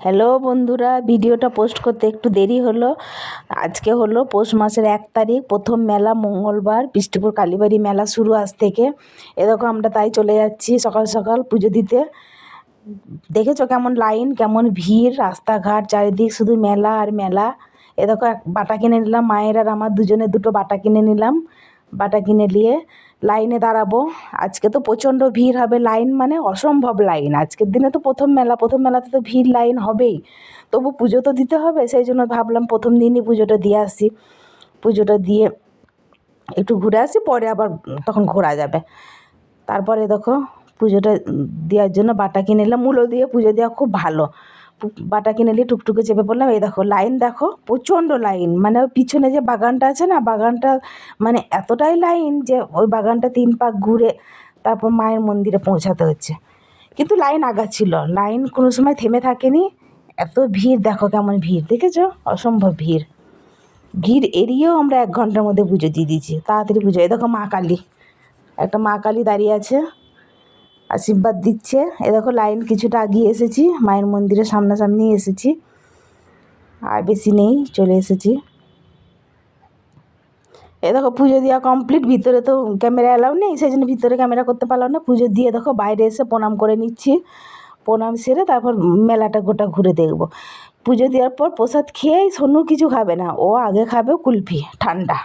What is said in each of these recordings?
Hello বন্ধুরা, ভিডিওটা post করতে একটু দেরি হলো। আজকে হলো পৌষ মাসের 1 তারিখ, প্রথম মেলা মঙ্গলবার। বিষ্ণুপুর কালীবাড়ি মেলা শুরু আজ থেকে। এরকম আমরা তাই চলে যাচ্ছি সকাল সকাল পুজো দিতে। দেখেছো কেমন লাইন, কেমন ভিড়, রাস্তাঘাট চারিদিক শুধু মেলা আর মেলা। দেখো বাটা কিনে নিলাম, মায়ের আর আমার দুজনে দুটো বাটা কিনে নিলাম। বাটা কিনে নিয়ে লাইনে দাঁড়াবো। আজকে তো প্রচণ্ড ভিড় হবে, লাইন মানে অসম্ভব লাইন। আজকের দিনে তো প্রথম মেলাতে তো ভিড় লাইন হবেই। তবু পুজো তো দিতে হবে, সেই জন্য ভাবলাম প্রথম দিনই পুজোটা দিয়ে আসি। পুজোটা দিয়ে একটু ঘুরে আসি, পরে আবার তখন ঘোরা যাবে। তারপরে দেখো পুজোটা দেওয়ার জন্য বাটা কিনে নিলাম। মূলো দিয়ে পুজো দেওয়া খুব ভালো। বাটা কিনে নিয়ে টুকটুকে চেপে পড়লাম। এই দেখো লাইন, দেখো প্রচণ্ড লাইন। মানে ওই পিছনে যে বাগানটা আছে না, বাগানটা মানে এতটাই লাইন যে ওই বাগানটা 3 পাক ঘুরে তারপর মায়ের মন্দিরে পৌঁছাতে হচ্ছে। কিন্তু লাইন আগাচ্ছিল, লাইন কোনো সময় থেমে থাকেনি। এত ভিড়, দেখো কেমন ভিড়, দেখেছো? অসম্ভব ভিড়। ভিড় এড়িয়েও আমরা 1 ঘন্টার মধ্যে পুজো দিয়ে দিয়েছি, তাড়াতাড়ি পুজো। এই দেখো মা কালী, একটা মা কালী দাঁড়িয়ে আছে, আশীর্বাদ দিচ্ছে। এ দেখো লাইন কিছুটা আগিয়ে এসেছি, মায়ের মন্দিরের সামনাসামনি এসেছি, আর বেশি নেই, চলে এসেছি। এ দেখো পুজো দেওয়া কমপ্লিট। ভিতরে তো ক্যামেরা অ্যালাউ নেই, সেই জন্য ভিতরে ক্যামেরা করতে পারলাম না। পুজো দিয়ে দেখো বাইরে এসে প্রণাম করে নিচ্ছি। প্রণাম সেরে তারপর মেলাটা গোটা ঘুরে দেখবো। পুজো দেওয়ার পর প্রসাদ খেয়েই সোনু কিছু খাবে না, ও আগে খাবে কুলফি, ঠান্ডা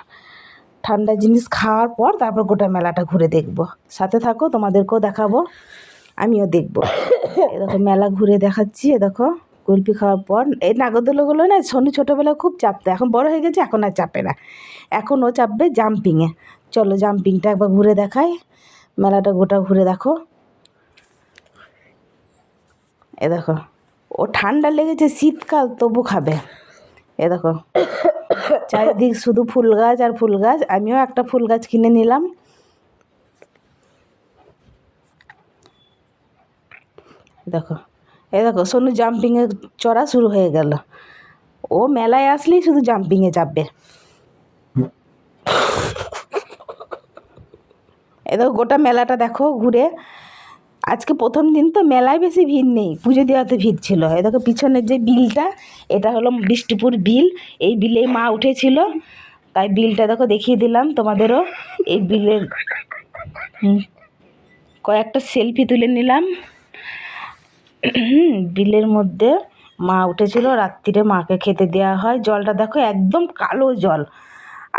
ঠান্ডা জিনিস খাওয়ার পর তারপর গোটা মেলাটা ঘুরে দেখবো। সাথে থাকো, তোমাদেরকেও দেখাবো, আমিও দেখবো। এ দেখো মেলা ঘুরে দেখাচ্ছি। এ দেখো কুলফি খাওয়ার পর এই নাগরদোলাগুলো না সোনু ছোটোবেলায় খুব চাপতো, এখন বড় হয়ে গেছে, এখন আর চাপে না। এখন ও চাপবে জাম্পিংয়ে। চলো জাম্পিংটা একবার ঘুরে দেখাই, মেলাটা গোটা ঘুরে দেখো। এ দেখো ও ঠান্ডা লেগেছে, শীতকাল তবু খাবে। এ দেখো চারিদিক শুধু ফুল গাছ আর ফুল গাছ। আমিও একটা ফুল গাছ কিনে নিলাম। দেখো এই দেখো সোনু জাম্পিংয়ে চড়া শুরু হয়ে গেল। ও মেলায় আসলেই শুধু জাম্পিংয়ে চাপবে। এই দেখো গোটা মেলাটা দেখো ঘুরে। আজকে প্রথম দিন তো মেলায় বেশি ভিড় নেই, পুজো দেওয়াতে ভিড় ছিল। এই দেখো পিছনের যে বিলটা, এটা হলো বিষ্ণুপুর বিল। এই বিলেই মা উঠেছিল, তাই বিলটা দেখো দেখিয়ে দিলাম তোমাদেরও। এই বিলের কয়েকটা সেলফি তুলে নিলাম। বিলের মধ্যে মা উঠেছিল, রাত্রিরে মাকে খেতে দেওয়া হয়। জলটা দেখো একদম কালো জল।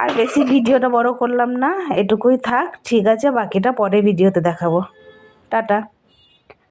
আর বেশি ভিডিওটা বড় করলাম না, এটুকুই থাক, ঠিক আছে? বাকিটা পরে ভিডিওতে দেখাবো। টাটা।